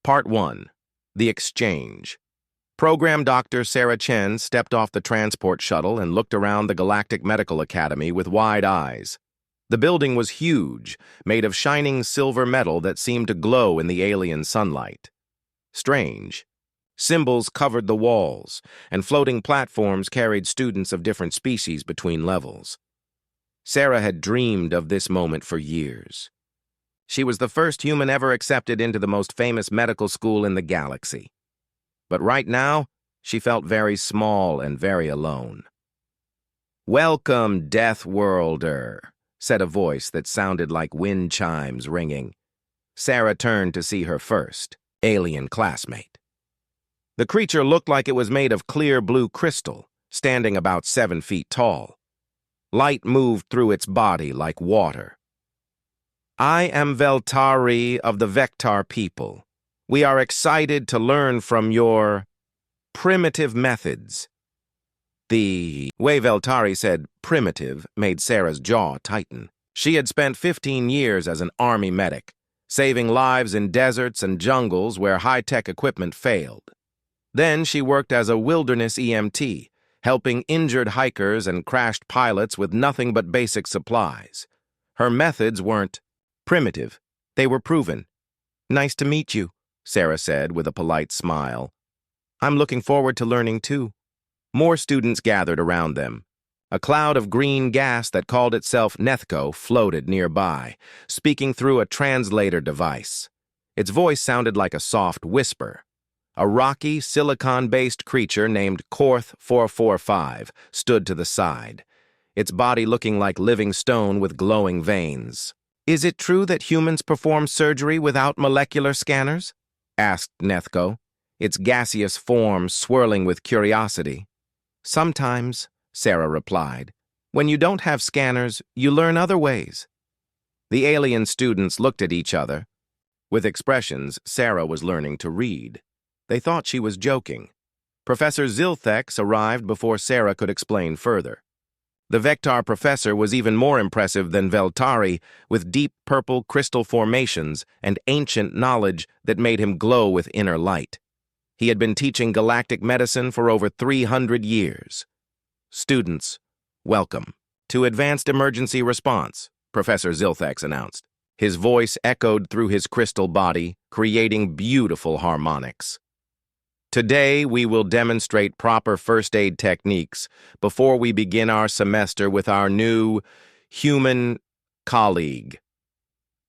Part 1. The Exchange. Program Dr. Sarah Chen stepped off the transport shuttle and looked around the Galactic Medical Academy with wide eyes. The building was huge, made of shining silver metal that seemed to glow in the alien sunlight. Strange. Symbols covered the walls, and floating platforms carried students of different species between levels. Sarah had dreamed of this moment for years. She was the first human ever accepted into the most famous medical school in the galaxy. But right now, she felt very small and very alone. "Welcome, Deathworlder," said a voice that sounded like wind chimes ringing. Sarah turned to see her first alien classmate. The creature looked like it was made of clear blue crystal, standing about 7 feet tall. Light moved through its body like water. "I am Veltari of the Vectar people. We are excited to learn from your primitive methods." The way Veltari said primitive made Sarah's jaw tighten. She had spent 15 years as an army medic, saving lives in deserts and jungles where high-tech equipment failed. Then she worked as a wilderness EMT, helping injured hikers and crashed pilots with nothing but basic supplies. Her methods weren't primitive. They were proven. "Nice to meet you," Sarah said with a polite smile. "I'm looking forward to learning too." More students gathered around them. A cloud of green gas that called itself Nethco floated nearby, speaking through a translator device. Its voice sounded like a soft whisper. A rocky, silicon-based creature named Korth 445 stood to the side, its body looking like living stone with glowing veins. "Is it true that humans perform surgery without molecular scanners?" asked Nethco, its gaseous form swirling with curiosity. "Sometimes," Sarah replied. "When you don't have scanners, you learn other ways." The alien students looked at each other. With expressions, Sarah was learning to read. They thought she was joking. Professor Zilthex arrived before Sarah could explain further. The Vectar professor was even more impressive than Veltari, with deep purple crystal formations and ancient knowledge that made him glow with inner light. He had been teaching galactic medicine for over 300 years. "Students, welcome to Advanced Emergency Response," Professor Zilthex announced. His voice echoed through his crystal body, creating beautiful harmonics. "Today, we will demonstrate proper first aid techniques before we begin our semester with our new human colleague."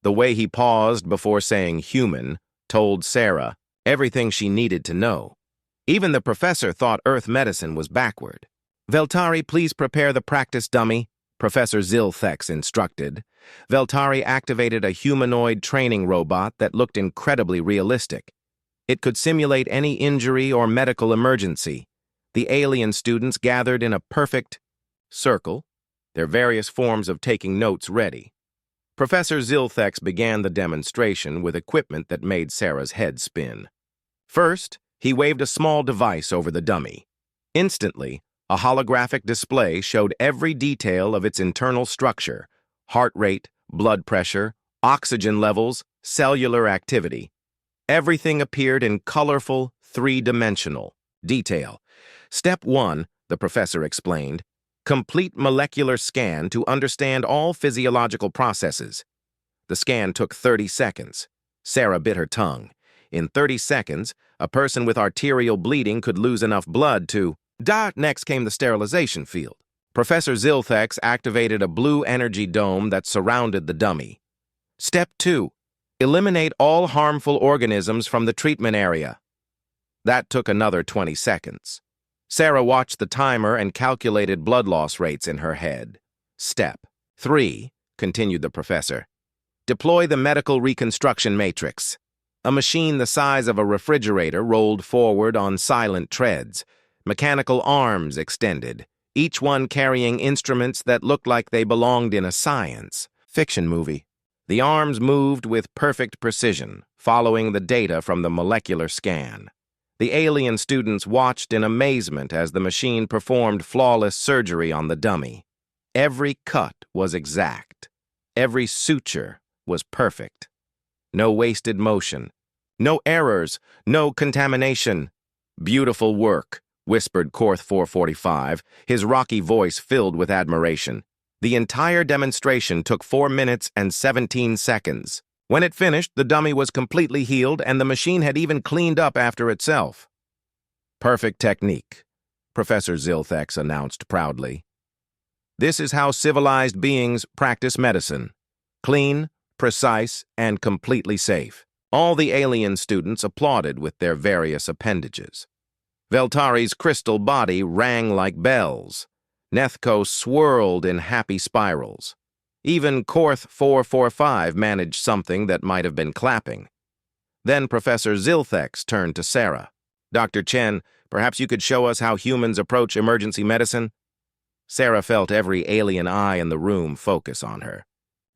The way he paused before saying human told Sarah everything she needed to know. Even the professor thought Earth medicine was backward. "Veltari, please prepare the practice dummy," Professor Zilthex instructed. Veltari activated a humanoid training robot that looked incredibly realistic. It could simulate any injury or medical emergency. The alien students gathered in a perfect circle, their various forms of taking notes ready. Professor Zilthex began the demonstration with equipment that made Sarah's head spin. First, he waved a small device over the dummy. Instantly, a holographic display showed every detail of its internal structure: heart rate, blood pressure, oxygen levels, cellular activity. Everything appeared in colorful, three-dimensional detail. "Step 1, the professor explained, complete molecular scan to understand all physiological processes." The scan took 30 seconds. Sarah bit her tongue. In 30 seconds, a person with arterial bleeding could lose enough blood to... Next came the sterilization field. Professor Zilthex activated a blue energy dome that surrounded the dummy. "Step 2. Eliminate all harmful organisms from the treatment area." That took another 20 seconds. Sarah watched the timer and calculated blood loss rates in her head. "Step 3, continued the professor. "Deploy the medical reconstruction matrix." A machine the size of a refrigerator rolled forward on silent treads. Mechanical arms extended, each one carrying instruments that looked like they belonged in a science fiction movie. The arms moved with perfect precision, following the data from the molecular scan. The alien students watched in amazement as the machine performed flawless surgery on the dummy. Every cut was exact. Every suture was perfect. No wasted motion, No errors, no contamination. Beautiful work, whispered Korth 445, his rocky voice filled with admiration. The entire demonstration took 4 minutes and 17 seconds. When it finished, the dummy was completely healed and the machine had even cleaned up after itself. Perfect technique, Professor Zilthex announced proudly. This is how civilized beings practice medicine. Clean, precise, and completely safe. All the alien students applauded with their various appendages. Veltari's crystal body rang like bells. Nethko swirled in happy spirals. Even Korth 445 managed something that might have been clapping. Then Professor Zilthex turned to Sarah. Dr. Chen, perhaps you could show us how humans approach emergency medicine? Sarah felt every alien eye in the room focus on her.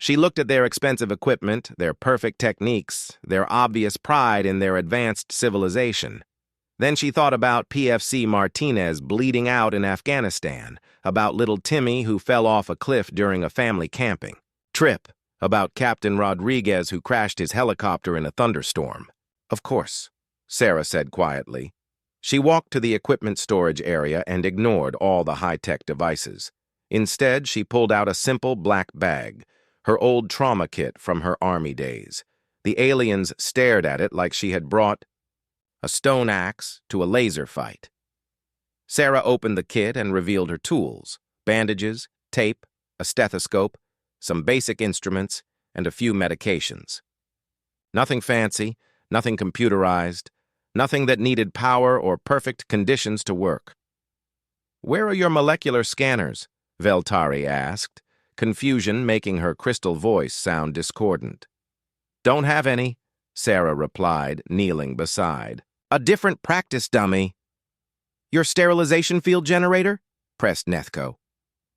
She looked at their expensive equipment, their perfect techniques, their obvious pride in their advanced civilization. Then she thought about PFC Martinez bleeding out in Afghanistan, about little Timmy who fell off a cliff during a family camping trip, about Captain Rodriguez who crashed his helicopter in a thunderstorm. Of course, Sarah said quietly. She walked to the equipment storage area and ignored all the high-tech devices. Instead, she pulled out a simple black bag, her old trauma kit from her army days. The aliens stared at it like she had brought a stone axe to a laser fight. Sarah opened the kit and revealed her tools: bandages, tape, a stethoscope, some basic instruments, and a few medications. Nothing fancy, nothing computerized, nothing that needed power or perfect conditions to work. "Where are your molecular scanners?" Veltari asked, confusion making her crystal voice sound discordant. "Don't have any," Sarah replied, kneeling beside. "A different practice dummy." "Your sterilization field generator?" pressed Nethko.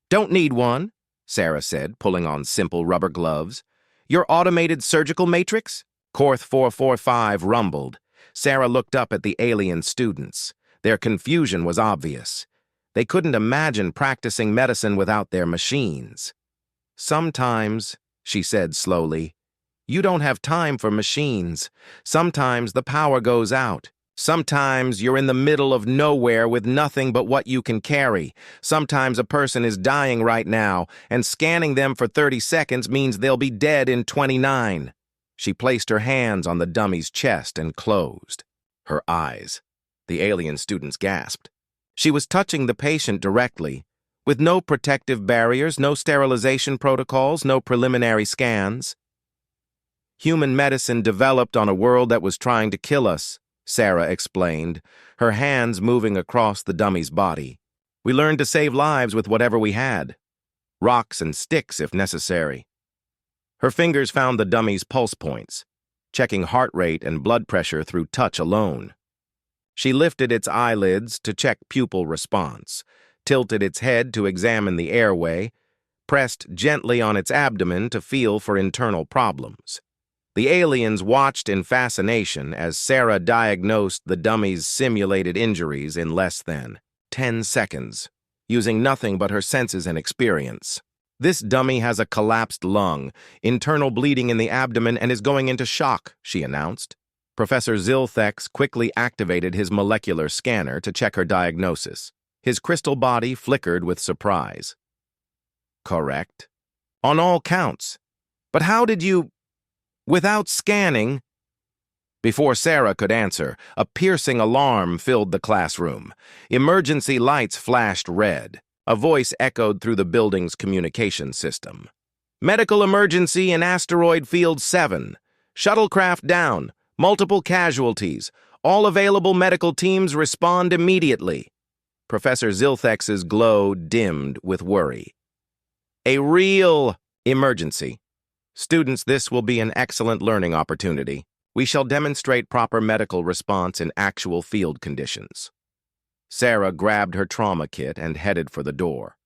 "Don't need one," Sarah said, pulling on simple rubber gloves. "Your automated surgical matrix?" Korth 445 rumbled. Sarah looked up at the alien students. Their confusion was obvious. They couldn't imagine practicing medicine without their machines. "Sometimes," she said slowly, "you don't have time for machines. Sometimes the power goes out. Sometimes you're in the middle of nowhere with nothing but what you can carry. Sometimes a person is dying right now, and scanning them for 30 seconds means they'll be dead in 29. She placed her hands on the dummy's chest and closed her eyes. The alien students gasped. She was touching the patient directly, with no protective barriers, no sterilization protocols, no preliminary scans. "Human medicine developed on a world that was trying to kill us," Sarah explained, her hands moving across the dummy's body. "We learned to save lives with whatever we had. Rocks and sticks if necessary." Her fingers found the dummy's pulse points, checking heart rate and blood pressure through touch alone. She lifted its eyelids to check pupil response, tilted its head to examine the airway, pressed gently on its abdomen to feel for internal problems. The aliens watched in fascination as Sarah diagnosed the dummy's simulated injuries in less than 10 seconds, using nothing but her senses and experience. "This dummy has a collapsed lung, internal bleeding in the abdomen, and is going into shock," she announced. Professor Zilthex quickly activated his molecular scanner to check her diagnosis. His crystal body flickered with surprise. "Correct. On all counts. But how did you... without scanning..." Before Sarah could answer, a piercing alarm filled the classroom. Emergency lights flashed red. A voice echoed through the building's communication system. "Medical emergency in Asteroid Field 7. Shuttlecraft down. Multiple casualties. All available medical teams respond immediately." Professor Zilthex's glow dimmed with worry. "A real emergency. Students, this will be an excellent learning opportunity. We shall demonstrate proper medical response in actual field conditions." Sarah grabbed her trauma kit and headed for the door.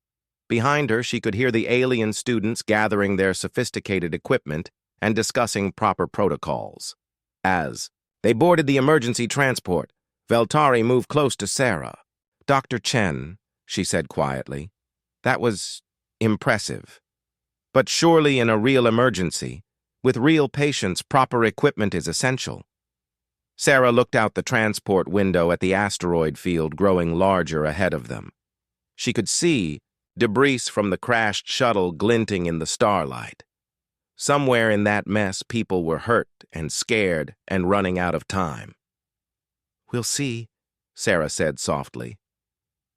Behind her, she could hear the alien students gathering their sophisticated equipment and discussing proper protocols. As they boarded the emergency transport, Veltari moved close to Sarah. "Dr. Chen," she said quietly, "that was impressive. But surely in a real emergency, with real patients, proper equipment is essential." Sarah looked out the transport window at the asteroid field growing larger ahead of them. She could see debris from the crashed shuttle glinting in the starlight. Somewhere in that mess, people were hurt and scared and running out of time. "We'll see," Sarah said softly.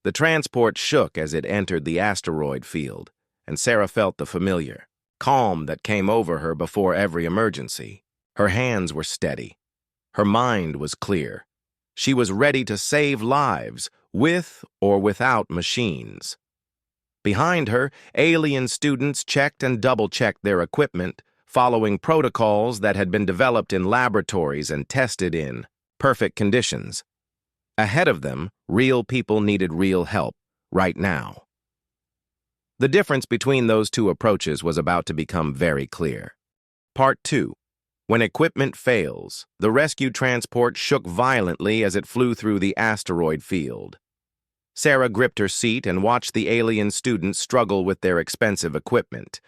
The transport shook as it entered the asteroid field, and Sarah felt the familiar calm that came over her before every emergency. Her hands were steady. Her mind was clear. She was ready to save lives, with or without machines. Behind her, alien students checked and double-checked their equipment, following protocols that had been developed in laboratories and tested in perfect conditions. Ahead of them, real people needed real help, right now. The difference between those two approaches was about to become very clear. Part 2. When equipment fails, the rescue transport shook violently as it flew through the asteroid field. Sarah gripped her seat and watched the alien students struggle with their expensive equipment.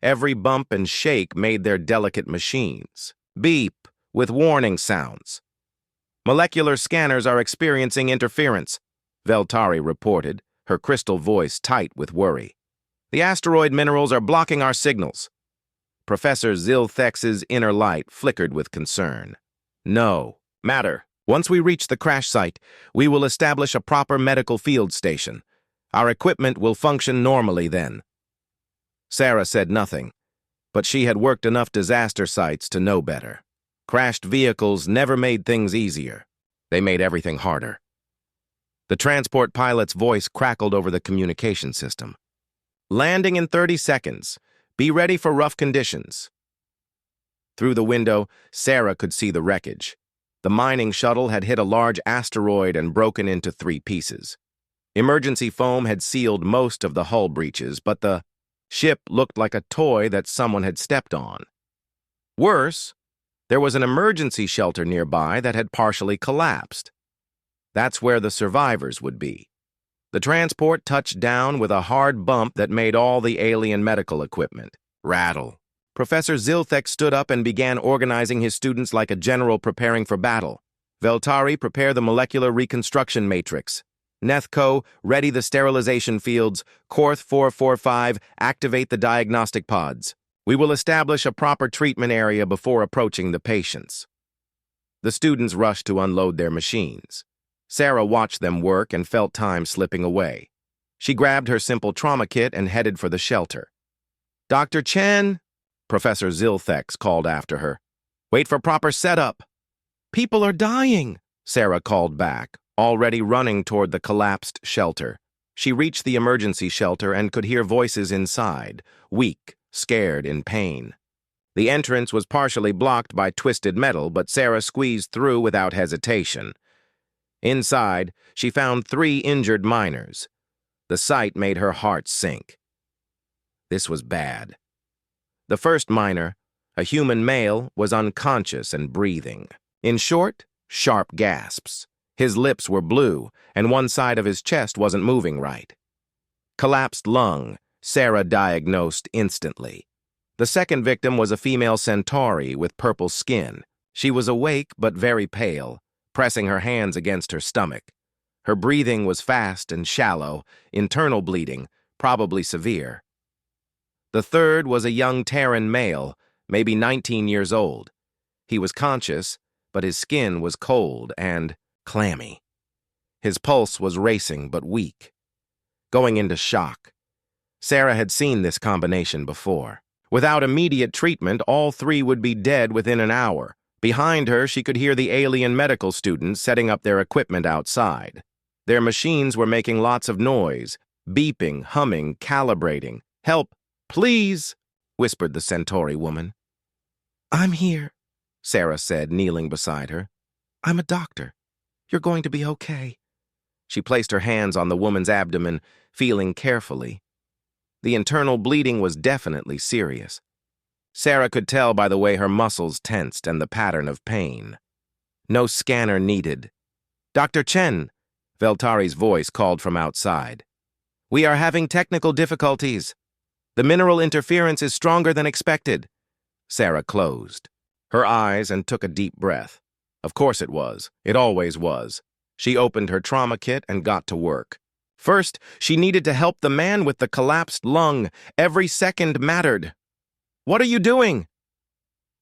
Every bump and shake made their delicate machines beep with warning sounds. "Molecular scanners are experiencing interference," Veltari reported, her crystal voice tight with worry. "The asteroid minerals are blocking our signals." Professor Zilthex's inner light flickered with concern. "No matter. Once we reach the crash site, we will establish a proper medical field station. Our equipment will function normally then." Sarah said nothing, but she had worked enough disaster sites to know better. Crashed vehicles never made things easier. They made everything harder. The transport pilot's voice crackled over the communication system. "Landing in 30 seconds. Be ready for rough conditions." Through the window, Sarah could see the wreckage. The mining shuttle had hit a large asteroid and broken into 3 pieces. Emergency foam had sealed most of the hull breaches, but the ship looked like a toy that someone had stepped on. Worse, there was an emergency shelter nearby that had partially collapsed. That's where the survivors would be. The transport touched down with a hard bump that made all the alien medical equipment rattle. Professor Zilthex stood up and began organizing his students like a general preparing for battle. "Veltari, prepare the molecular reconstruction matrix. Nethco, ready the sterilization fields. Korth 445, activate the diagnostic pods. We will establish a proper treatment area before approaching the patients." The students rushed to unload their machines. Sarah watched them work and felt time slipping away. She grabbed her simple trauma kit and headed for the shelter. "Dr. Chen," Professor Zilthex called after her. "Wait for proper setup." "People are dying," Sarah called back, already running toward the collapsed shelter. She reached the emergency shelter and could hear voices inside, weak, scared, in pain. The entrance was partially blocked by twisted metal, but Sarah squeezed through without hesitation. Inside, she found 3 injured miners. The sight made her heart sink. This was bad. The first miner, a human male, was unconscious and breathing. In short, sharp gasps. His lips were blue, and one side of his chest wasn't moving right. Collapsed lung, Sarah diagnosed instantly. The second victim was a female centauri with purple skin. She was awake but very pale, pressing her hands against her stomach. Her breathing was fast and shallow, internal bleeding, probably severe. The third was a young Terran male, maybe 19 years old. He was conscious, but his skin was cold and clammy. His pulse was racing but weak, going into shock. Sarah had seen this combination before. Without immediate treatment, all 3 would be dead within an hour. Behind her, she could hear the alien medical students setting up their equipment outside. Their machines were making lots of noise, beeping, humming, calibrating. "Help, please," whispered the Centauri woman. "I'm here," Sarah said, kneeling beside her. "I'm a doctor. You're going to be okay." She placed her hands on the woman's abdomen, feeling carefully. The internal bleeding was definitely serious. Sarah could tell by the way her muscles tensed and the pattern of pain. No scanner needed. "Dr. Chen," Veltari's voice called from outside. "We are having technical difficulties. The mineral interference is stronger than expected." Sarah closed her eyes and took a deep breath. Of course it was. It always was. She opened her trauma kit and got to work. First, she needed to help the man with the collapsed lung. Every second mattered. "What are you doing?"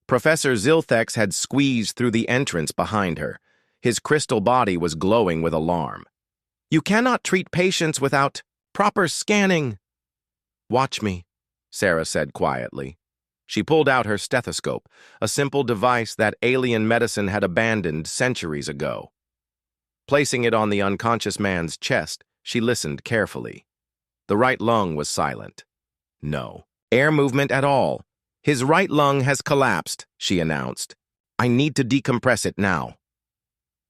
Professor Zilthex had squeezed through the entrance behind her. His crystal body was glowing with alarm. "You cannot treat patients without proper scanning." "Watch me," Sarah said quietly. She pulled out her stethoscope, a simple device that alien medicine had abandoned centuries ago. Placing it on the unconscious man's chest, she listened carefully. The right lung was silent. No air movement at all. "His right lung has collapsed," she announced. "I need to decompress it now."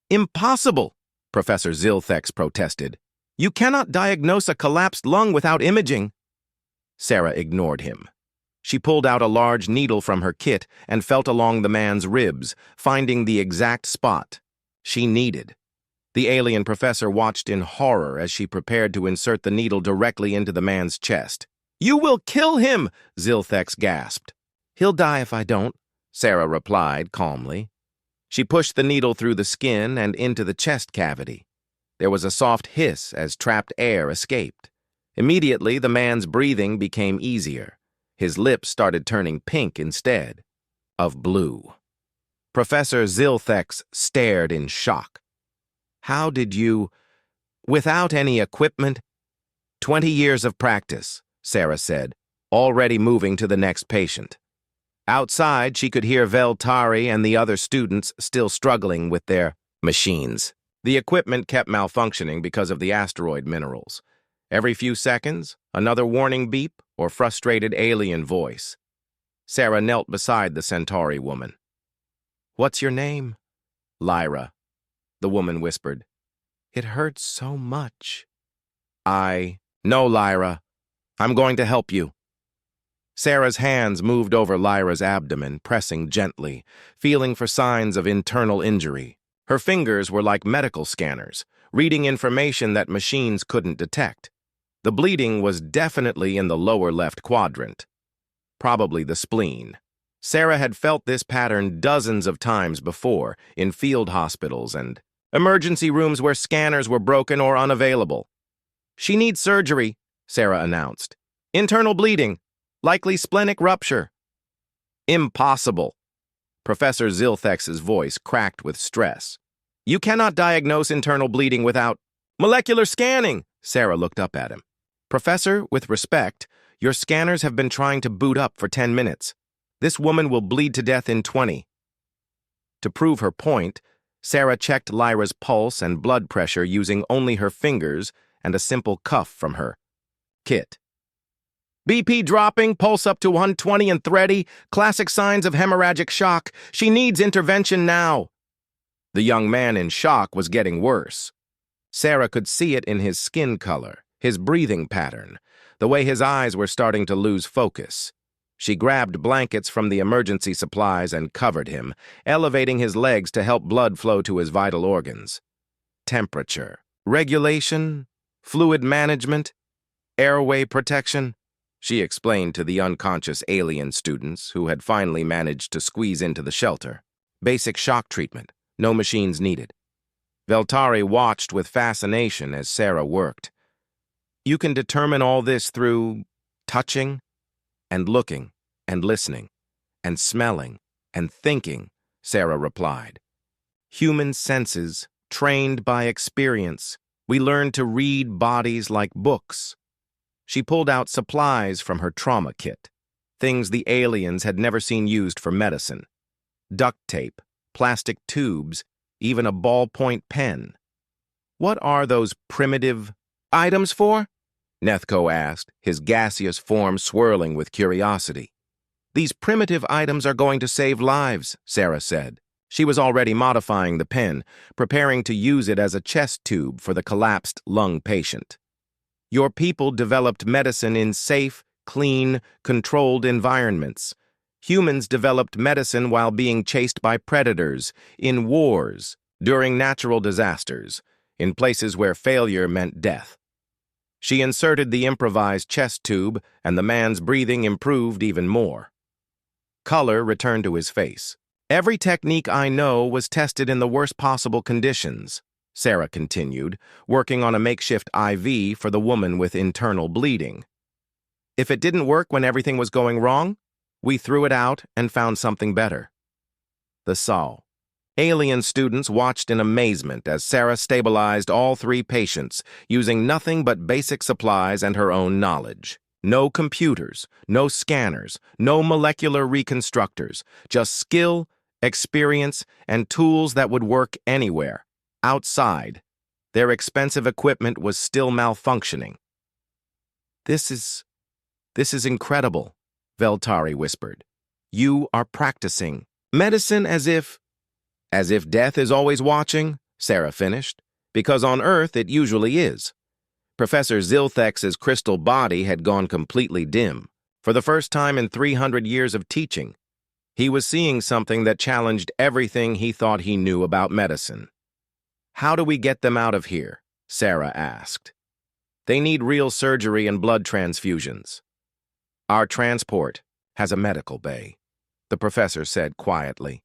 "Impossible," Professor Zilthex protested. "You cannot diagnose a collapsed lung without imaging." Sarah ignored him. She pulled out a large needle from her kit and felt along the man's ribs, finding the exact spot she needed. The alien professor watched in horror as she prepared to insert the needle directly into the man's chest. "You will kill him," Zilthex gasped. "He'll die if I don't," Sarah replied calmly. She pushed the needle through the skin and into the chest cavity. There was a soft hiss as trapped air escaped. Immediately, the man's breathing became easier. His lips started turning pink instead of blue. Professor Zilthex stared in shock. "How did you... without any equipment?" 20 years of practice," Sarah said, already moving to the next patient. Outside, she could hear Veltari and the other students still struggling with their machines. The equipment kept malfunctioning because of the asteroid minerals. Every few seconds, another warning beep or frustrated alien voice. Sarah knelt beside the Centauri woman. "What's your name?" "Lyra," the woman whispered. "It hurts so much." "No, Lyra. I'm going to help you." Sarah's hands moved over Lyra's abdomen, pressing gently, feeling for signs of internal injury. Her fingers were like medical scanners, reading information that machines couldn't detect. The bleeding was definitely in the lower left quadrant. Probably the spleen. Sarah had felt this pattern dozens of times before, in field hospitals and emergency rooms where scanners were broken or unavailable. "She needs surgery," Sarah announced. "Internal bleeding. Likely splenic rupture." "Impossible." Professor Zilthex's voice cracked with stress. "You cannot diagnose internal bleeding without molecular scanning." Sarah looked up at him. "Professor, with respect, your scanners have been trying to boot up for 10 minutes. This woman will bleed to death in 20. To prove her point, Sarah checked Lyra's pulse and blood pressure using only her fingers and a simple cuff from her kit. "BP dropping, pulse up to 120 and thready, classic signs of hemorrhagic shock. She needs intervention now." The young man in shock was getting worse. Sarah could see it in his skin color, his breathing pattern, the way his eyes were starting to lose focus. She grabbed blankets from the emergency supplies and covered him, elevating his legs to help blood flow to his vital organs. Temperature, regulation, fluid management, airway protection, she explained to the unconscious alien students who had finally managed to squeeze into the shelter. Basic shock treatment, no machines needed. Veltari watched with fascination as Sarah worked. "You can determine all this through touching and looking and listening and smelling and thinking," Sarah replied. "Human senses, trained by experience. We learn to read bodies like books." She pulled out supplies from her trauma kit, things the aliens had never seen used for medicine. Duct tape, plastic tubes, even a ballpoint pen. "What are those primitive items for?" Nethko asked, his gaseous form swirling with curiosity. "These primitive items are going to save lives," Sarah said. She was already modifying the pen, preparing to use it as a chest tube for the collapsed lung patient. "Your people developed medicine in safe, clean, controlled environments. Humans developed medicine while being chased by predators, in wars, during natural disasters, in places where failure meant death." She inserted the improvised chest tube, and the man's breathing improved even more. Color returned to his face. Every technique I know was tested in the worst possible conditions, Sarah continued, working on a makeshift IV for the woman with internal bleeding. If it didn't work when everything was going wrong, we threw it out and found something better. The Saw. Alien students watched in amazement as Sarah stabilized all three patients using nothing but basic supplies and her own knowledge. No computers, no scanners, no molecular reconstructors, just skill, experience, and tools that would work anywhere. Outside, their expensive equipment was still malfunctioning. This is incredible, Veltari whispered. You are practicing medicine as if death is always watching, Sarah finished, because on Earth it usually is. Professor Zilthex's crystal body had gone completely dim. For the first time in 300 years of teaching, he was seeing something that challenged everything he thought he knew about medicine. How do we get them out of here? Sarah asked. They need real surgery and blood transfusions. Our transport has a medical bay, the professor said quietly.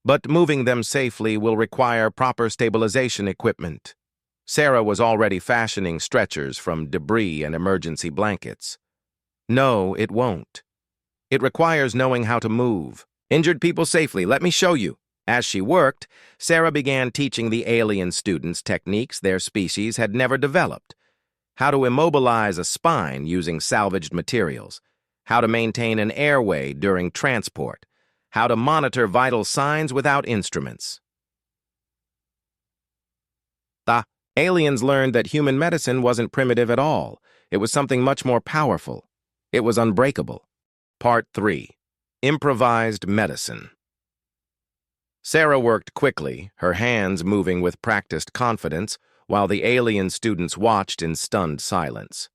But moving them safely will require proper stabilization equipment. Sarah was already fashioning stretchers from debris and emergency blankets. No, it won't. It requires knowing how to move. Injured people safely, let me show you. As she worked, Sarah began teaching the alien students techniques their species had never developed. How to immobilize a spine using salvaged materials. How to maintain an airway during transport. How to monitor vital signs without instruments. The aliens learned that human medicine wasn't primitive at all. It was something much more powerful. It was unbreakable. Part 3. Improvised Medicine. Sarah worked quickly, her hands moving with practiced confidence, while the alien students watched in stunned silence.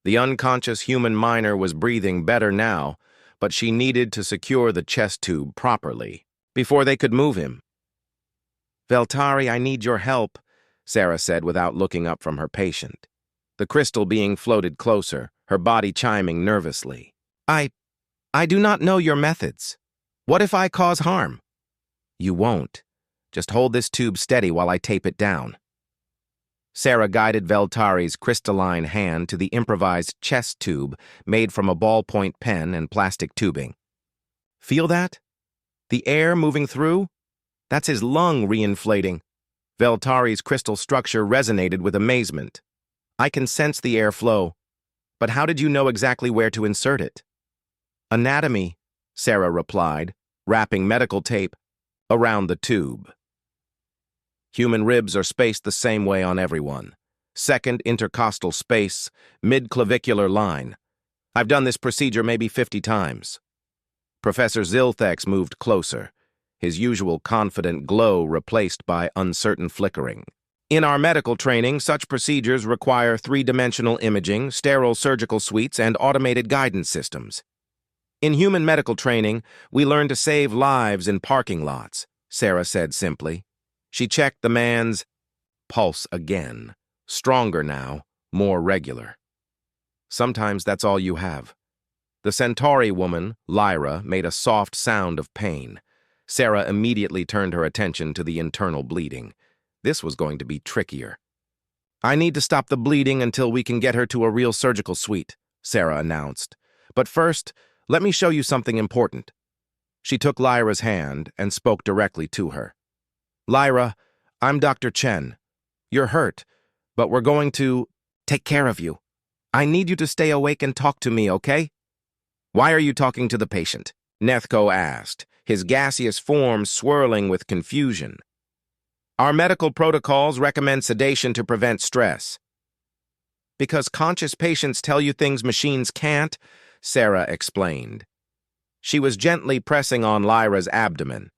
The unconscious human miner was breathing better now, but she needed to secure the chest tube properly before they could move him. Veltari, I need your help, Sarah said without looking up from her patient. The crystal being floated closer, her body chiming nervously. I do not know your methods. What if I cause harm? You won't. Just hold this tube steady while I tape it down. Sarah guided Veltari's crystalline hand to the improvised chest tube made from a ballpoint pen and plastic tubing. Feel that? The air moving through? That's his lung reinflating. Veltari's crystal structure resonated with amazement. I can sense the airflow. But how did you know exactly where to insert it? Anatomy, Sarah replied, wrapping medical tape around the tube. Human ribs are spaced the same way on everyone. Second intercostal space, mid-clavicular line. I've done this procedure maybe 50 times. Professor Zilthex moved closer, his usual confident glow replaced by uncertain flickering. In our medical training, such procedures require three-dimensional imaging, sterile surgical suites, and automated guidance systems. In human medical training, we learn to save lives in parking lots, Sarah said simply. She checked the man's pulse again, stronger now, more regular. Sometimes that's all you have. The Centauri woman, Lyra, made a soft sound of pain. Sarah immediately turned her attention to the internal bleeding. This was going to be trickier. I need to stop the bleeding until we can get her to a real surgical suite, Sarah announced. But first, let me show you something important. She took Lyra's hand and spoke directly to her. Lyra, I'm Dr. Chen. You're hurt, but we're going to take care of you. I need you to stay awake and talk to me, okay? Why are you talking to the patient? Nethko asked, his gaseous form swirling with confusion. Our medical protocols recommend sedation to prevent stress. Because conscious patients tell you things machines can't, Sarah explained. She was gently pressing on Lyra's abdomen,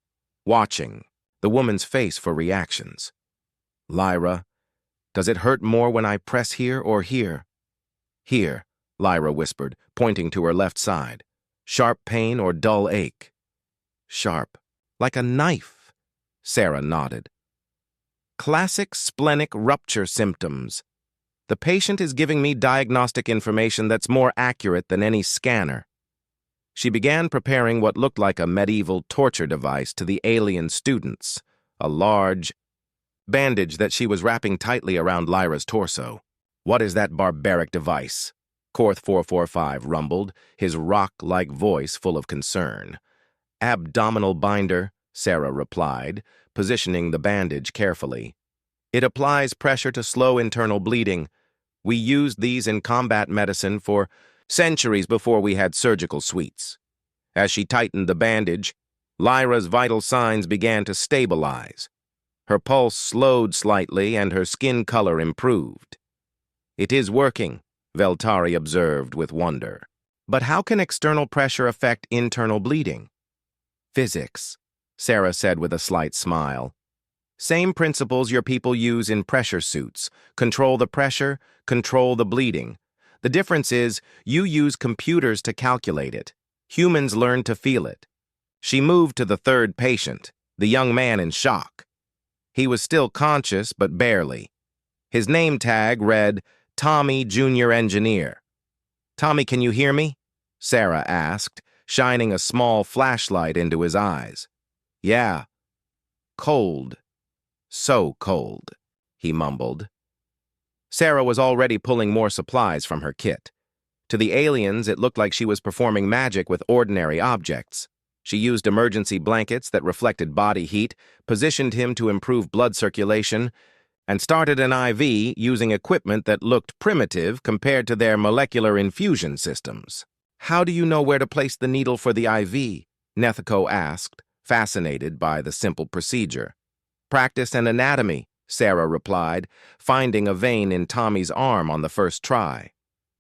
watching the woman's face for reactions. Lyra, does it hurt more when I press here or here? Here, Lyra whispered, pointing to her left side. Sharp pain or dull ache? Sharp, like a knife, Sarah nodded. Classic splenic rupture symptoms. The patient is giving me diagnostic information that's more accurate than any scanner. She began preparing what looked like a medieval torture device to the alien students, a large bandage that she was wrapping tightly around Lyra's torso. "What is that barbaric device?" Korth 445 rumbled, his rock-like voice full of concern. "Abdominal binder," Sarah replied, positioning the bandage carefully. "It applies pressure to slow internal bleeding. We used these in combat medicine for centuries before we had surgical suites." As she tightened the bandage, Lyra's vital signs began to stabilize. Her pulse slowed slightly and her skin color improved. "It is working," Veltari observed with wonder. "But how can external pressure affect internal bleeding?" "Physics," Sarah said with a slight smile. "Same principles your people use in pressure suits. Control the pressure, control the bleeding. The difference is you use computers to calculate it. Humans learn to feel it." She moved to the third patient, the young man in shock. He was still conscious, but barely. His name tag read, Tommy, Junior Engineer. "Tommy, can you hear me?" Sarah asked, shining a small flashlight into his eyes. "Yeah." "Cold. So cold," he mumbled. Sarah was already pulling more supplies from her kit. To the aliens, it looked like she was performing magic with ordinary objects. She used emergency blankets that reflected body heat, positioned him to improve blood circulation, and started an IV using equipment that looked primitive compared to their molecular infusion systems. "How do you know where to place the needle for the IV?" Nethiko asked, fascinated by the simple procedure. "Practice and anatomy," Sarah replied, finding a vein in Tommy's arm on the first try.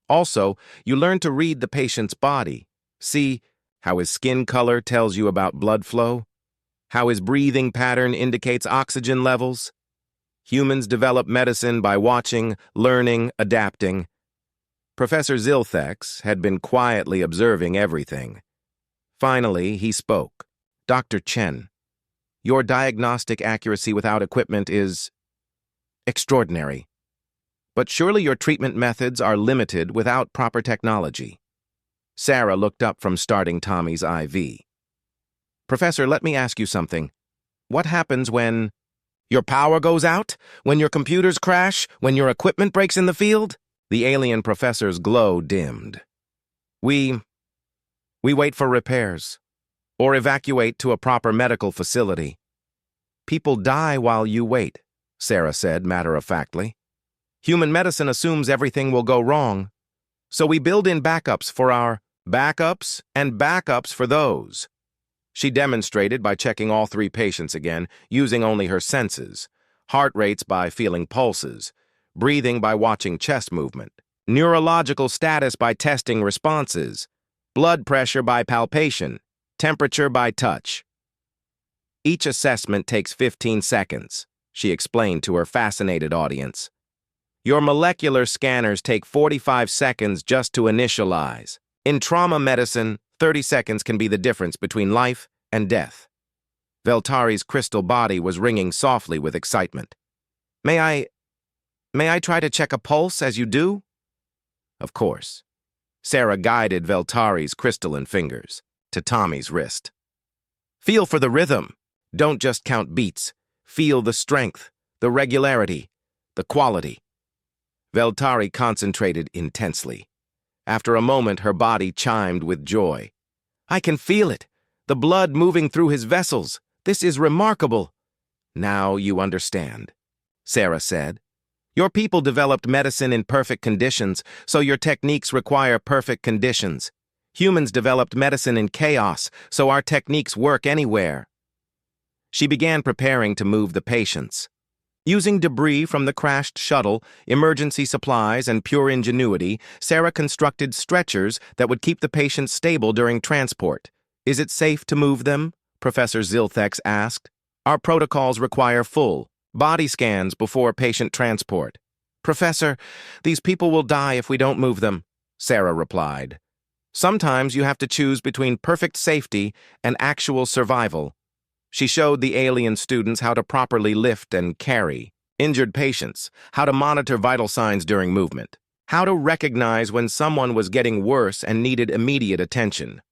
"Also, you learn to read the patient's body. See how his skin color tells you about blood flow? How his breathing pattern indicates oxygen levels? Humans develop medicine by watching, learning, adapting." Professor Zilthex had been quietly observing everything. Finally, he spoke. "Dr. Chen, your diagnostic accuracy without equipment is extraordinary. But surely your treatment methods are limited without proper technology." Sarah looked up from starting Tommy's IV. "Professor, let me ask you something. What happens when your power goes out? When your computers crash? When your equipment breaks in the field?" The alien professor's glow dimmed. We wait for repairs, or evacuate to a proper medical facility." "People die while you wait," Sarah said matter-of-factly. "Human medicine assumes everything will go wrong. So we build in backups for our backups and backups for those." She demonstrated by checking all three patients again, using only her senses. Heart rates by feeling pulses, breathing by watching chest movement, neurological status by testing responses, blood pressure by palpation, temperature by touch. "Each assessment takes 15 seconds, she explained to her fascinated audience. "Your molecular scanners take 45 seconds just to initialize. In trauma medicine, 30 seconds can be the difference between life and death." Veltari's crystal body was ringing softly with excitement. May I try to check a pulse as you do?" "Of course." Sarah guided Veltari's crystalline fingers to Tommy's wrist. "Feel for the rhythm. Don't just count beats. Feel the strength, the regularity, the quality." Veltari concentrated intensely. After a moment, her body chimed with joy. "I can feel it. The blood moving through his vessels. This is remarkable." "Now you understand," Sarah said. "Your people developed medicine in perfect conditions, so your techniques require perfect conditions. Humans developed medicine in chaos, so our techniques work anywhere." She began preparing to move the patients. Using debris from the crashed shuttle, emergency supplies, and pure ingenuity, Sarah constructed stretchers that would keep the patients stable during transport. "Is it safe to move them?" Professor Zilthex asked. "Our protocols require full body scans before patient transport." "Professor, these people will die if we don't move them," Sarah replied. "Sometimes you have to choose between perfect safety and actual survival." She showed the alien students how to properly lift and carry injured patients, how to monitor vital signs during movement, how to recognize when someone was getting worse and needed immediate attention.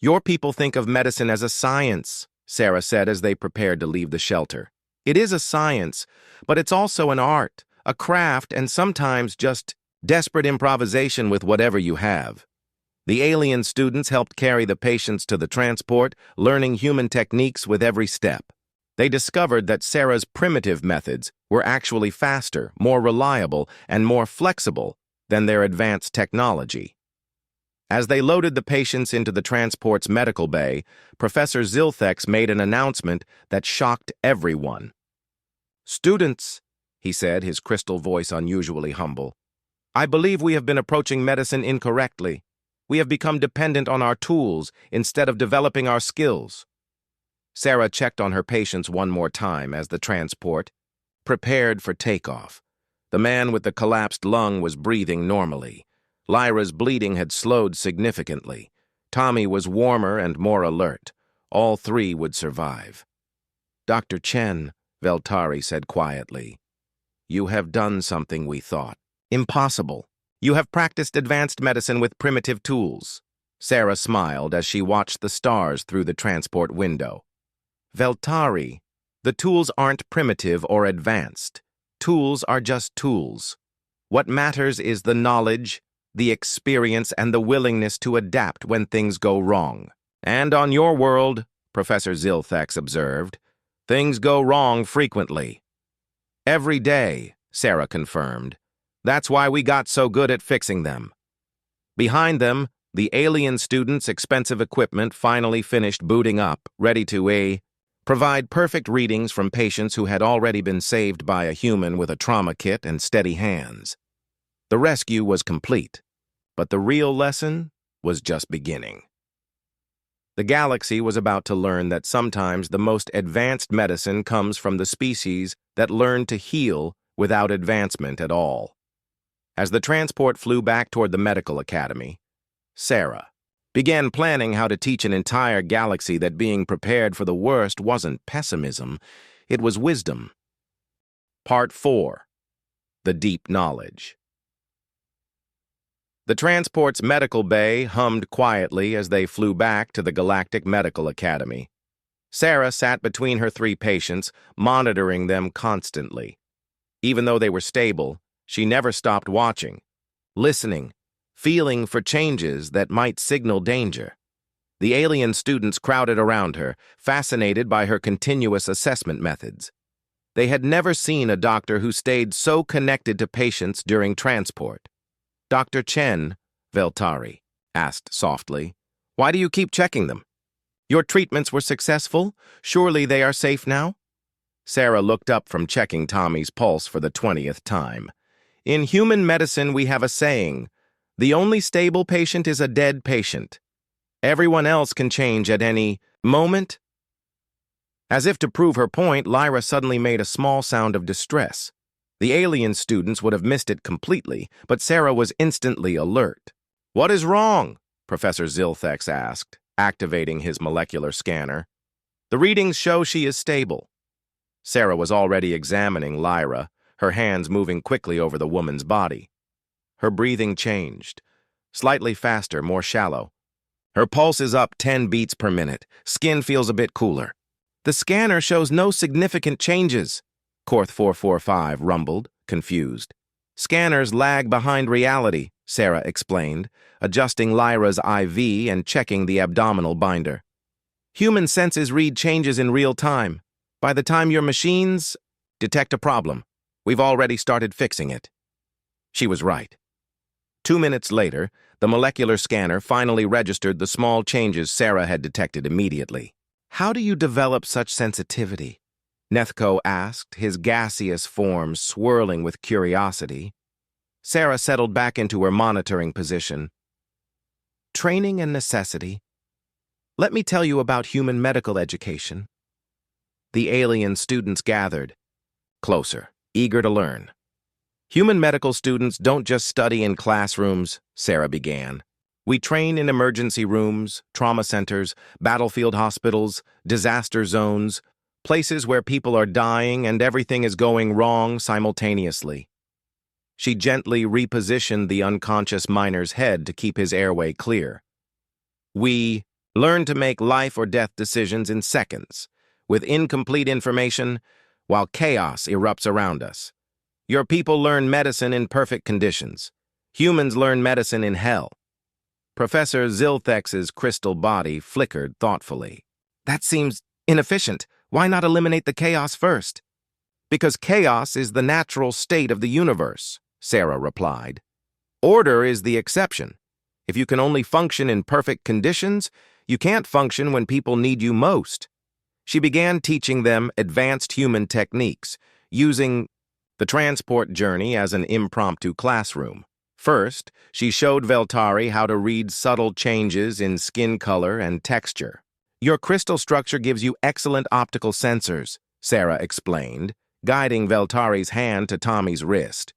Your people think of medicine as a science, Sarah said as they prepared to leave the shelter. It is a science, but it's also an art, a craft, and sometimes just desperate improvisation with whatever you have. The alien students helped carry the patients to the transport, learning human techniques with every step. They discovered that Sarah's primitive methods were actually faster, more reliable, and more flexible than their advanced technology. As they loaded the patients into the transport's medical bay, Professor Zilthex made an announcement that shocked everyone. "Students," he said, his crystal voice unusually humble, "I believe we have been approaching medicine incorrectly. We have become dependent on our tools instead of developing our skills." Sarah checked on her patients one more time as the transport prepared for takeoff. The man with the collapsed lung was breathing normally. Lyra's bleeding had slowed significantly. Tommy was warmer and more alert. All three would survive. "Dr. Chen," Veltari said quietly, "you have done something we thought impossible. You have practiced advanced medicine with primitive tools." Sarah smiled as she watched the stars through the transport window. "Veltari, the tools aren't primitive or advanced. Tools are just tools. What matters is the knowledge, the experience, and the willingness to adapt when things go wrong. And on your world," Professor Zilthex observed, "things go wrong frequently." "Every day," Sarah confirmed. "That's why we got so good at fixing them." Behind them, the alien students' expensive equipment finally finished booting up, ready to provide perfect readings from patients who had already been saved by a human with a trauma kit and steady hands. The rescue was complete, but the real lesson was just beginning. The galaxy was about to learn that sometimes the most advanced medicine comes from the species that learn to heal without advancement at all. As the transport flew back toward the medical academy, Sarah began planning how to teach an entire galaxy that being prepared for the worst wasn't pessimism, it was wisdom. Part 4. The Deep Knowledge. The transport's medical bay hummed quietly as they flew back to the Galactic Medical Academy. Sarah sat between her three patients, monitoring them constantly. Even though they were stable, she never stopped watching, listening, feeling for changes that might signal danger. The alien students crowded around her, fascinated by her continuous assessment methods. They had never seen a doctor who stayed so connected to patients during transport. "Dr. Chen," Veltari asked softly, "why do you keep checking them? Your treatments were successful. Surely they are safe now?" Sarah looked up from checking Tommy's pulse for the 20th time. "In human medicine, we have a saying, the only stable patient is a dead patient. Everyone else can change at any moment." As if to prove her point, Lyra suddenly made a small sound of distress. The alien students would have missed it completely, but Sarah was instantly alert. "What is wrong?" Professor Zilthex asked, activating his molecular scanner. "The readings show she is stable." Sarah was already examining Lyra, her hands moving quickly over the woman's body. Her breathing changed, slightly faster, more shallow. Her pulse is up 10 beats per minute. Skin feels a bit cooler. "The scanner shows no significant changes," Korth 445 rumbled, confused. "Scanners lag behind reality," Sarah explained, adjusting Lyra's IV and checking the abdominal binder. "Human senses read changes in real time. By the time your machines detect a problem, we've already started fixing it." She was right. 2 minutes later, the molecular scanner finally registered the small changes Sarah had detected immediately. "How do you develop such sensitivity?" Nethko asked, his gaseous form swirling with curiosity. Sarah settled back into her monitoring position. "Training and necessity. Let me tell you about human medical education." The alien students gathered closer, eager to learn. "Human medical students don't just study in classrooms," Sarah began. "We train in emergency rooms, trauma centers, battlefield hospitals, disaster zones, places where people are dying and everything is going wrong simultaneously." She gently repositioned the unconscious miner's head to keep his airway clear. "We Learn to make life or death decisions in seconds, with incomplete information, while chaos erupts around us. Your people learn medicine in perfect conditions. Humans learn medicine in hell. Professor Zilthex's crystal body flickered thoughtfully. That seems inefficient. Why not eliminate the chaos first? Because chaos is the natural state of the universe, Sarah replied. Order is the exception. If you can only function in perfect conditions, you can't function when people need you most. She began teaching them advanced human techniques, using the transport journey as an impromptu classroom. First, she showed Veltari how to read subtle changes in skin color and texture. Your crystal structure gives you excellent optical sensors, Sarah explained, guiding Veltari's hand to Tommy's wrist.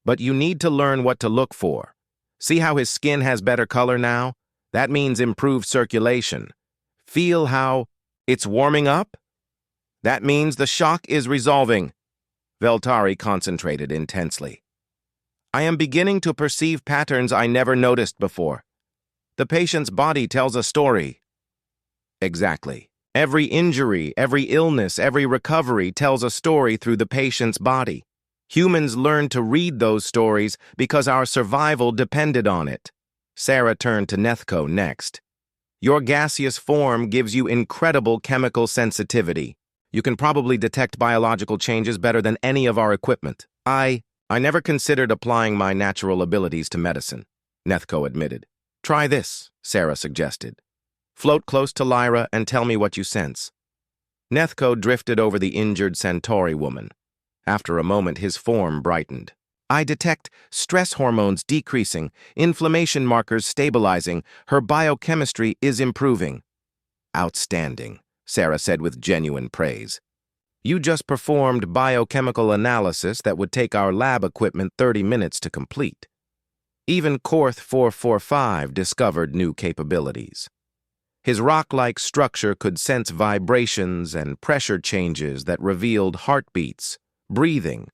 But you need to learn what to look for. See how his skin has better color now? That means improved circulation. Feel how it's warming up? That means the shock is resolving. Veltari concentrated intensely. I am beginning to perceive patterns I never noticed before. The patient's body tells a story. Exactly. Every injury, every illness, every recovery tells a story through the patient's body. Humans learn to read those stories because our survival depended on it. Sarah turned to Nethko next. Your gaseous form gives you incredible chemical sensitivity. You can probably detect biological changes better than any of our equipment. I never considered applying my natural abilities to medicine, Nethko admitted. Try this, Sarah suggested. Float close to Lyra and tell me what you sense. Nethko drifted over the injured Centauri woman. After a moment, his form brightened. I detect stress hormones decreasing, inflammation markers stabilizing, her biochemistry is improving. Outstanding, Sarah said with genuine praise. You just performed biochemical analysis that would take our lab equipment 30 minutes to complete. Even Korth 445 discovered new capabilities. His rock-like structure could sense vibrations and pressure changes that revealed heartbeats, breathing,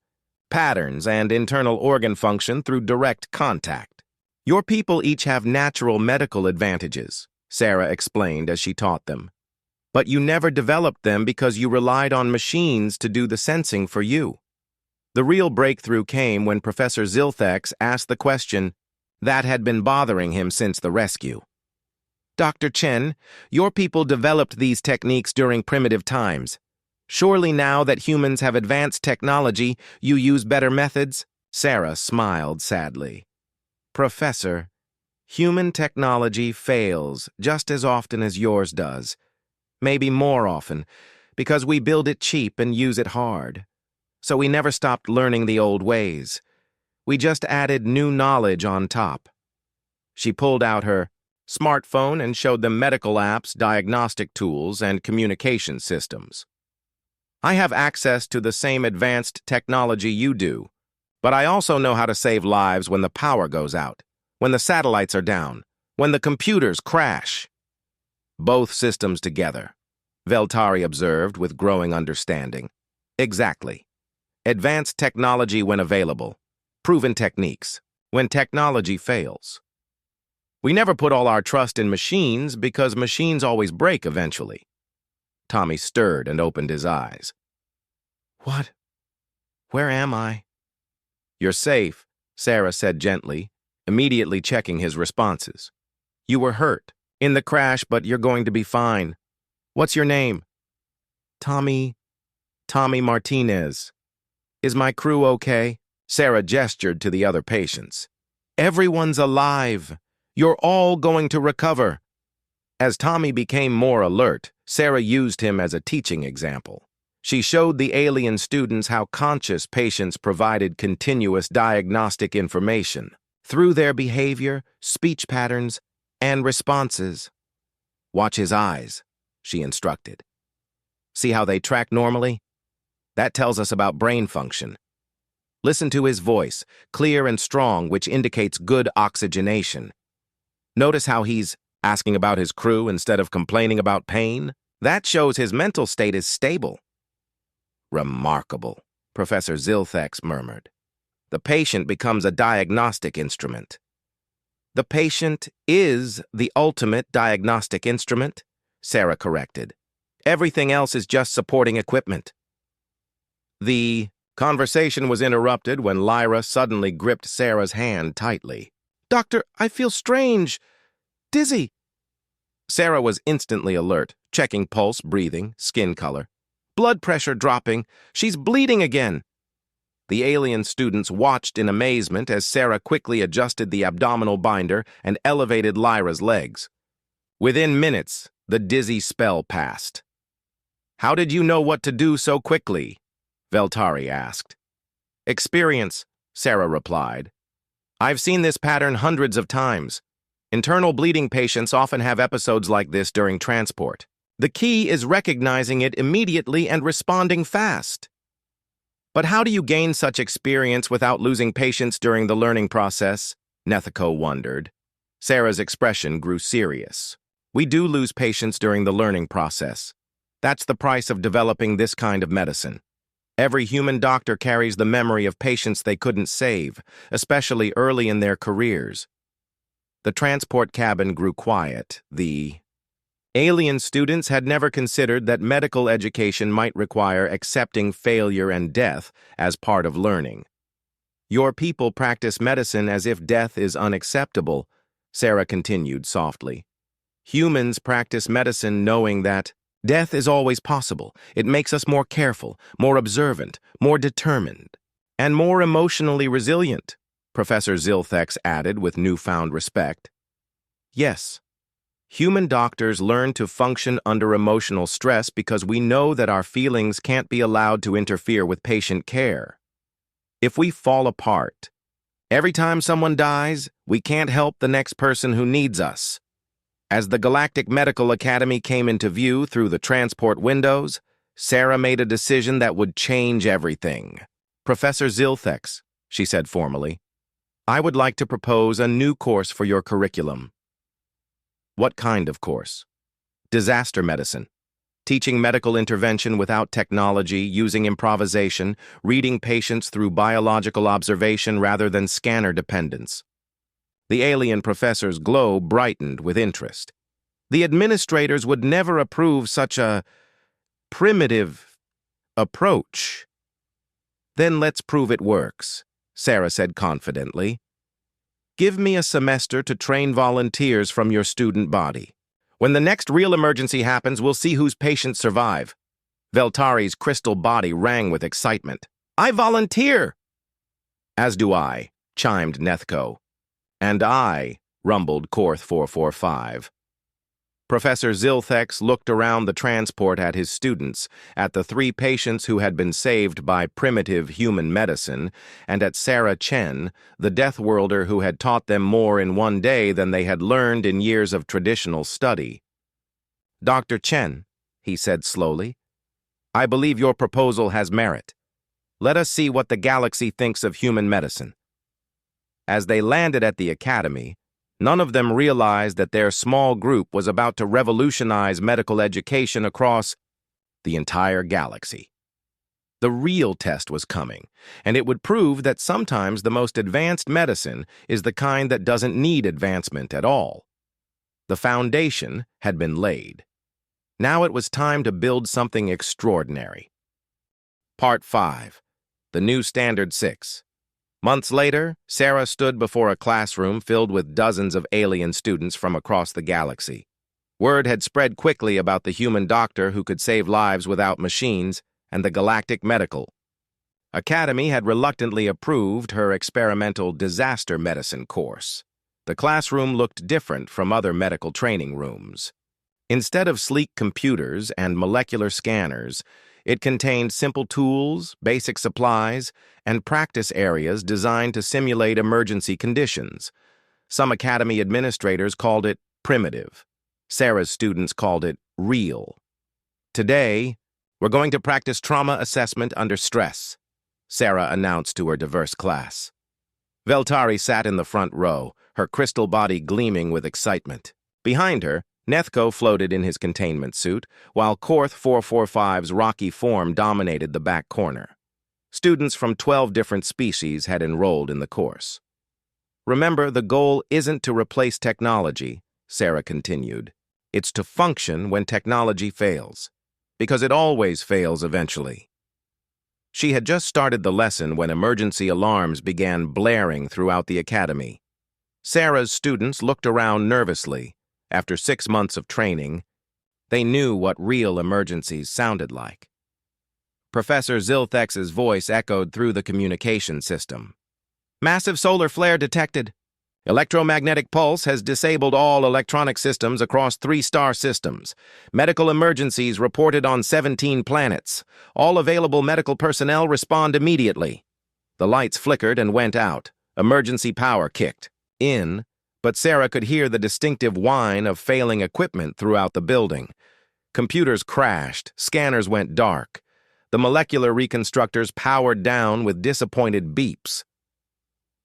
patterns, and internal organ function through direct contact. Your people each have natural medical advantages, Sarah explained as she taught them. But you never developed them because you relied on machines to do the sensing for you. The real breakthrough came when Professor Zilthex asked the question that had been bothering him since the rescue. Dr. Chen, your people developed these techniques during primitive times. Surely now that humans have advanced technology, you use better methods? Sarah smiled sadly. Professor, human technology fails just as often as yours does. Maybe more often, because we build it cheap and use it hard. So we never stopped learning the old ways. We just added new knowledge on top. She pulled out her smartphone and showed them medical apps, diagnostic tools, and communication systems. I have access to the same advanced technology you do, but I also know how to save lives when the power goes out, when the satellites are down, when the computers crash. Both systems together, Veltari observed with growing understanding. Exactly. Advanced technology when available. Proven techniques when technology fails. We never put all our trust in machines because machines always break eventually. Tommy stirred and opened his eyes. What? Where am I? You're safe, Sarah said gently, immediately checking his responses. You were hurt in the crash, but you're going to be fine. What's your name? Tommy Martinez. Is my crew okay? Sarah gestured to the other patients. Everyone's alive. You're all going to recover. As Tommy became more alert, Sarah used him as a teaching example. She showed the alien students how conscious patients provided continuous diagnostic information through their behavior, speech patterns, and responses. Watch his eyes, she instructed. See how they track normally? That tells us about brain function. Listen to his voice, clear and strong, which indicates good oxygenation. Notice how he's asking about his crew instead of complaining about pain? That shows his mental state is stable. Remarkable, Professor Zilthex murmured. The patient becomes a diagnostic instrument. The patient is the ultimate diagnostic instrument, Sarah corrected. Everything else is just supporting equipment. The conversation was interrupted when Lyra suddenly gripped Sarah's hand tightly. "Doctor, I feel strange. Dizzy." Sarah was instantly alert, checking pulse, breathing, skin color. "Blood pressure dropping. She's bleeding again." The alien students watched in amazement as Sarah quickly adjusted the abdominal binder and elevated Lyra's legs. Within minutes, the dizzy spell passed. "How did you know what to do so quickly?" Veltari asked. "Experience," Sarah replied. "I've seen this pattern hundreds of times. Internal bleeding patients often have episodes like this during transport. The key is recognizing it immediately and responding fast." "But how do you gain such experience without losing patience during the learning process?" Nethiko wondered. Sarah's expression grew serious. "We do lose patience during the learning process. That's the price of developing this kind of medicine. Every human doctor carries the memory of patients they couldn't save, especially early in their careers." The transport cabin grew quiet. The alien students had never considered that medical education might require accepting failure and death as part of learning. "Your people practice medicine as if death is unacceptable," Sarah continued softly. "Humans practice medicine knowing that death is always possible. It makes us more careful, more observant, more determined, and more emotionally resilient," Professor Zilthex added with newfound respect. "Yes. Human doctors learn to function under emotional stress because we know that our feelings can't be allowed to interfere with patient care. If we fall apart, every time someone dies, we can't help the next person who needs us. As the Galactic Medical Academy came into view through the transport windows, Sarah made a decision that would change everything." "Professor Zilthex," she said formally, "I would like to propose a new course for your curriculum." "What kind of course?" "Disaster medicine. Teaching medical intervention without technology, using improvisation, reading patients through biological observation rather than scanner dependence." The alien professor's glow brightened with interest. "The administrators would never approve such a primitive approach." "Then let's prove it works," Sarah said confidently. "Give me a semester to train volunteers from your student body. When the next real emergency happens, we'll see whose patients survive." Veltari's crystal body rang with excitement. "I volunteer!" "As do I," chimed Nethko. "And I," rumbled Korth 445. Professor Zilthex looked around the transport at his students, at the 3 patients who had been saved by primitive human medicine, and at Sarah Chen, the Deathworlder who had taught them more in one day than they had learned in years of traditional study. "Dr. Chen," he said slowly, "I believe your proposal has merit. Let us see what the galaxy thinks of human medicine." As they landed at the academy, none of them realized that their small group was about to revolutionize medical education across the entire galaxy. The real test was coming, and it would prove that sometimes the most advanced medicine is the kind that doesn't need advancement at all. The foundation had been laid. Now it was time to build something extraordinary. Part 5. The New Standard 6. Months later, Sarah stood before a classroom filled with dozens of alien students from across the galaxy. Word had spread quickly about the human doctor who could save lives without machines, and the Galactic Medical Academy had reluctantly approved her experimental disaster medicine course. The classroom looked different from other medical training rooms. Instead of sleek computers and molecular scanners, it contained simple tools, basic supplies, and practice areas designed to simulate emergency conditions. Some academy administrators called it primitive. Sarah's students called it real. "Today, we're going to practice trauma assessment under stress," Sarah announced to her diverse class. Veltari sat in the front row, her crystal body gleaming with excitement. Behind her, Nethko floated in his containment suit, while Korth 445's rocky form dominated the back corner. Students from 12 different species had enrolled in the course. Remember, the goal isn't to replace technology, Sarah continued. It's to function when technology fails, because it always fails eventually. She had just started the lesson when emergency alarms began blaring throughout the academy. Sarah's students looked around nervously. After 6 months of training, they knew what real emergencies sounded like. Professor Zilthex's voice echoed through the communication system. Massive solar flare detected. Electromagnetic pulse has disabled all electronic systems across 3 star systems. Medical emergencies reported on 17 planets. All available medical personnel respond immediately. The lights flickered and went out. Emergency power kicked in, but Sarah could hear the distinctive whine of failing equipment throughout the building. Computers crashed, scanners went dark. The molecular reconstructors powered down with disappointed beeps.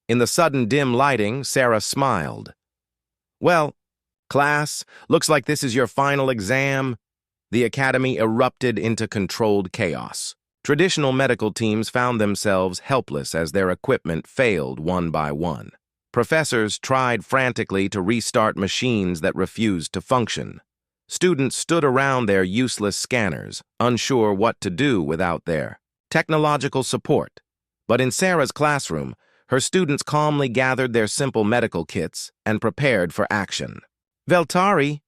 In the sudden dim lighting, Sarah smiled. Well, class, looks like this is your final exam. The academy erupted into controlled chaos. Traditional medical teams found themselves helpless as their equipment failed one by one. Professors tried frantically to restart machines that refused to function. Students stood around their useless scanners, unsure what to do without their technological support. But in Sarah's classroom, her students calmly gathered their simple medical kits and prepared for action. Veltari,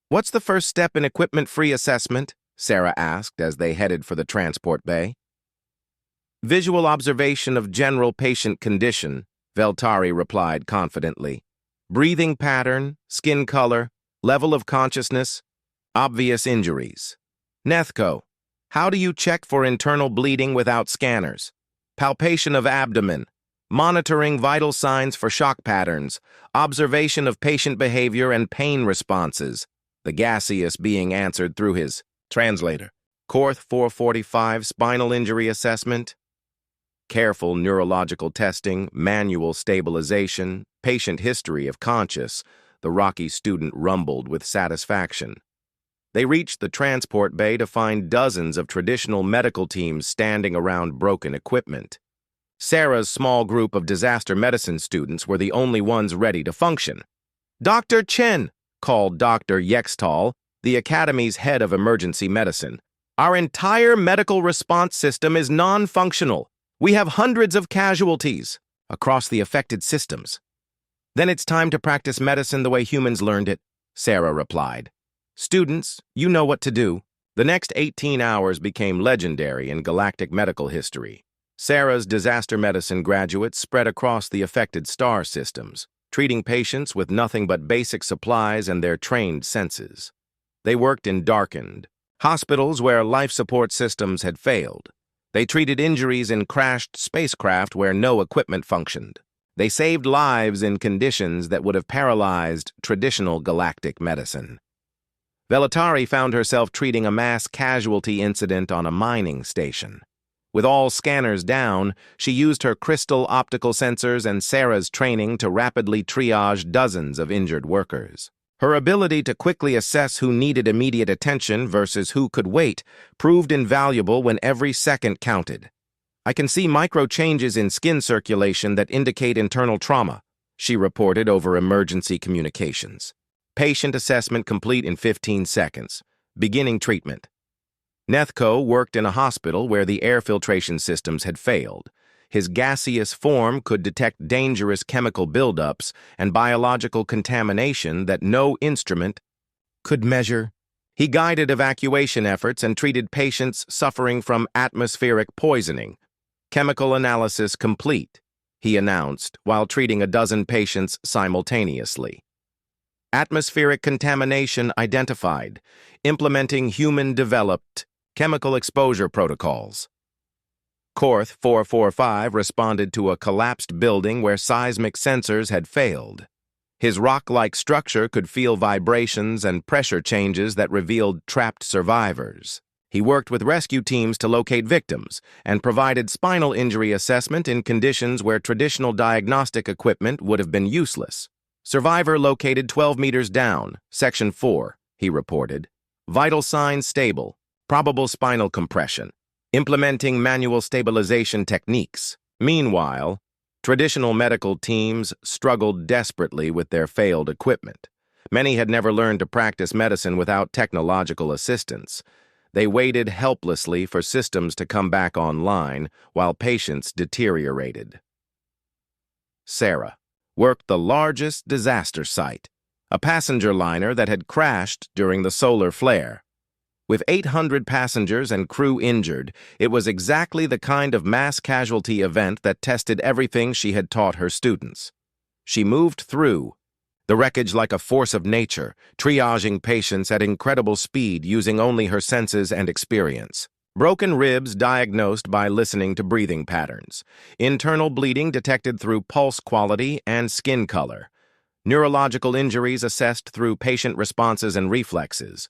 what's the first step in equipment-free assessment? Sarah asked as they headed for the transport bay. Visual observation of general patient condition, Veltari replied confidently. Breathing pattern, skin color, level of consciousness, obvious injuries. Nethko, how do you check for internal bleeding without scanners? Palpation of abdomen, monitoring vital signs for shock patterns, observation of patient behavior and pain responses, the gaseous being answered through his translator. Korth 445 spinal injury assessment, careful neurological testing, manual stabilization, patient history of conscious, the rocky student rumbled with satisfaction. They reached the transport bay to find dozens of traditional medical teams standing around broken equipment. Sarah's small group of disaster medicine students were the only ones ready to function. Dr. Chen, called Dr. Yextal, the academy's head of emergency medicine. Our entire medical response system is non-functional. We have hundreds of casualties across the affected systems. Then it's time to practice medicine the way humans learned it, Sarah replied. Students, you know what to do. The next 18 hours became legendary in galactic medical history. Sarah's disaster medicine graduates spread across the affected star systems, treating patients with nothing but basic supplies and their trained senses. They worked in darkened hospitals where life support systems had failed. They treated injuries in crashed spacecraft where no equipment functioned. They saved lives in conditions that would have paralyzed traditional galactic medicine. Veltari found herself treating a mass casualty incident on a mining station. With all scanners down, she used her crystal optical sensors and Sarah's training to rapidly triage dozens of injured workers. Her ability to quickly assess who needed immediate attention versus who could wait proved invaluable when every second counted. I can see micro changes in skin circulation that indicate internal trauma, she reported over emergency communications. Patient assessment complete in 15 seconds. Beginning treatment. Nethko worked in a hospital where the air filtration systems had failed. His gaseous form could detect dangerous chemical buildups and biological contamination that no instrument could measure. He guided evacuation efforts and treated patients suffering from atmospheric poisoning. Chemical analysis complete, he announced while treating a dozen patients simultaneously. Atmospheric contamination identified, implementing human-developed chemical exposure protocols. Korth 445 responded to a collapsed building where seismic sensors had failed. His rock-like structure could feel vibrations and pressure changes that revealed trapped survivors. He worked with rescue teams to locate victims and provided spinal injury assessment in conditions where traditional diagnostic equipment would have been useless. Survivor located 12 meters down, Section 4, he reported. Vital signs stable, probable spinal compression. Implementing manual stabilization techniques. Meanwhile, Traditional medical teams struggled desperately with their failed equipment. Many had never learned to practice medicine without technological assistance. They waited helplessly for systems to come back online while patients deteriorated. Sarah worked the largest disaster site, a passenger liner that had crashed during the solar flare. With 800 passengers and crew injured, it was exactly the kind of mass casualty event that tested everything she had taught her students. She moved through the wreckage like a force of nature, triaging patients at incredible speed using only her senses and experience. Broken ribs diagnosed by listening to breathing patterns. Internal bleeding detected through pulse quality and skin color. Neurological injuries assessed through patient responses and reflexes.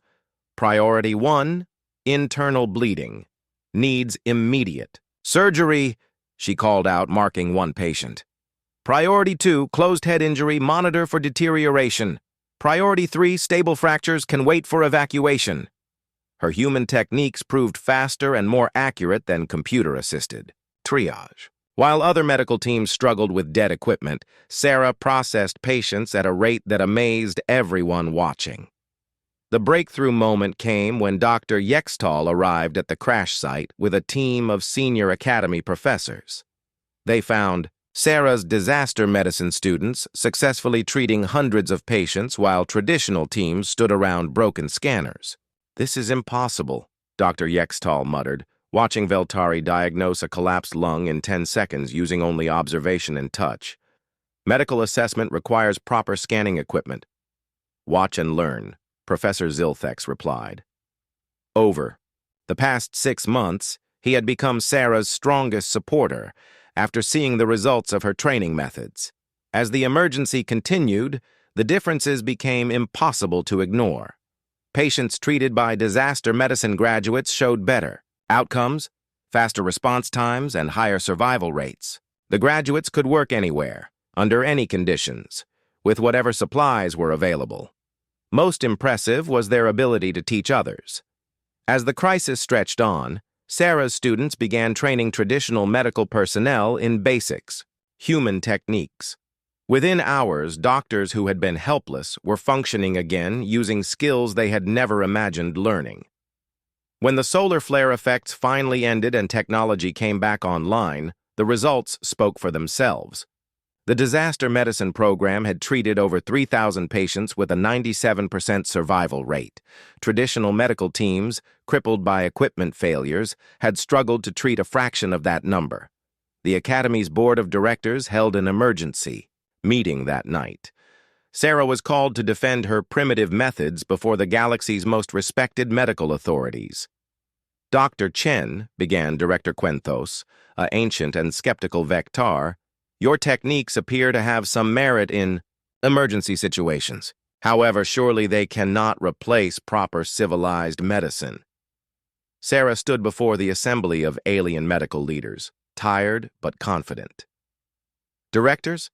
Priority 1, internal bleeding. Needs immediate surgery, she called out, marking one patient. Priority 2, closed head injury, monitor for deterioration. Priority 3, stable fractures, can wait for evacuation. Her human techniques proved faster and more accurate than computer-assisted triage. While other medical teams struggled with dead equipment, Sarah processed patients at a rate that amazed everyone watching. The breakthrough moment came when Dr. Yextal arrived at the crash site with a team of senior academy professors. They found Sarah's disaster medicine students successfully treating hundreds of patients while traditional teams stood around broken scanners. "This is impossible," Dr. Yextal muttered, watching Veltari diagnose a collapsed lung in 10 seconds using only observation and touch. "Medical assessment requires proper scanning equipment." "Watch and learn," Professor Zilthex replied. Over the past 6 months, he had become Sarah's strongest supporter after seeing the results of her training methods. As the emergency continued, the differences became impossible to ignore. Patients treated by disaster medicine graduates showed better outcomes, faster response times, and higher survival rates. The graduates could work anywhere, under any conditions, with whatever supplies were available. Most impressive was their ability to teach others. As the crisis stretched on, Sarah's students began training traditional medical personnel in basics, human techniques. Within hours, doctors who had been helpless were functioning again using skills they had never imagined learning. When the solar flare effects finally ended and technology came back online, the results spoke for themselves. The disaster medicine program had treated over 3,000 patients with a 97% survival rate. Traditional medical teams, crippled by equipment failures, had struggled to treat a fraction of that number. The Academy's board of directors held an emergency meeting that night. Sarah was called to defend her primitive methods before the galaxy's most respected medical authorities. "Dr. Chen," began Director Quenthos, an ancient and skeptical Vectar, "your techniques appear to have some merit in emergency situations. However, surely they cannot replace proper civilized medicine." Sarah stood before the assembly of alien medical leaders, tired but confident. "Directors,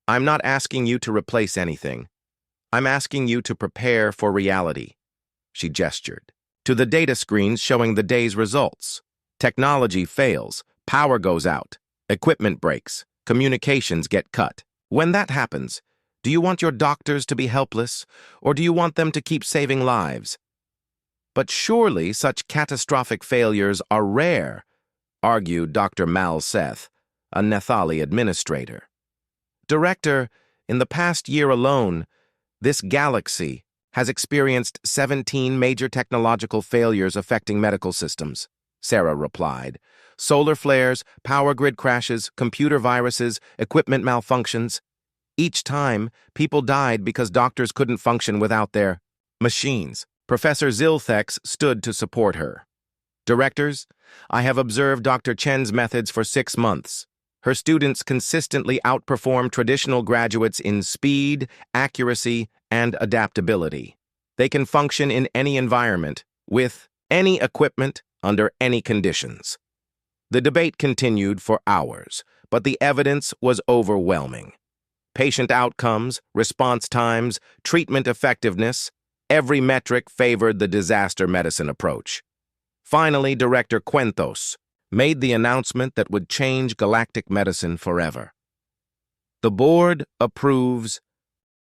I'm not asking you to replace anything. I'm asking you to prepare for reality." She gestured to the data screens showing the day's results. Technology fails, power goes out, equipment breaks, communications get cut. When that happens, do you want your doctors to be helpless, or do you want them to keep saving lives? "But surely such catastrophic failures are rare," argued Dr. Mal Seth, a Nethali administrator. "Director, in the past year alone, this galaxy has experienced 17 major technological failures affecting medical systems," Sarah replied. "Solar flares, power grid crashes, computer viruses, equipment malfunctions. Each time, people died because doctors couldn't function without their machines." Professor Zilthex stood to support her. "Directors, I have observed Dr. Chen's methods for 6 months. Her students consistently outperform traditional graduates in speed, accuracy, and adaptability. They can function in any environment, with any equipment, under any conditions." The debate continued for hours, but the evidence was overwhelming. Patient outcomes, response times, treatment effectiveness, every metric favored the disaster medicine approach. Finally, Director Quenthos made the announcement that would change galactic medicine forever. The board approves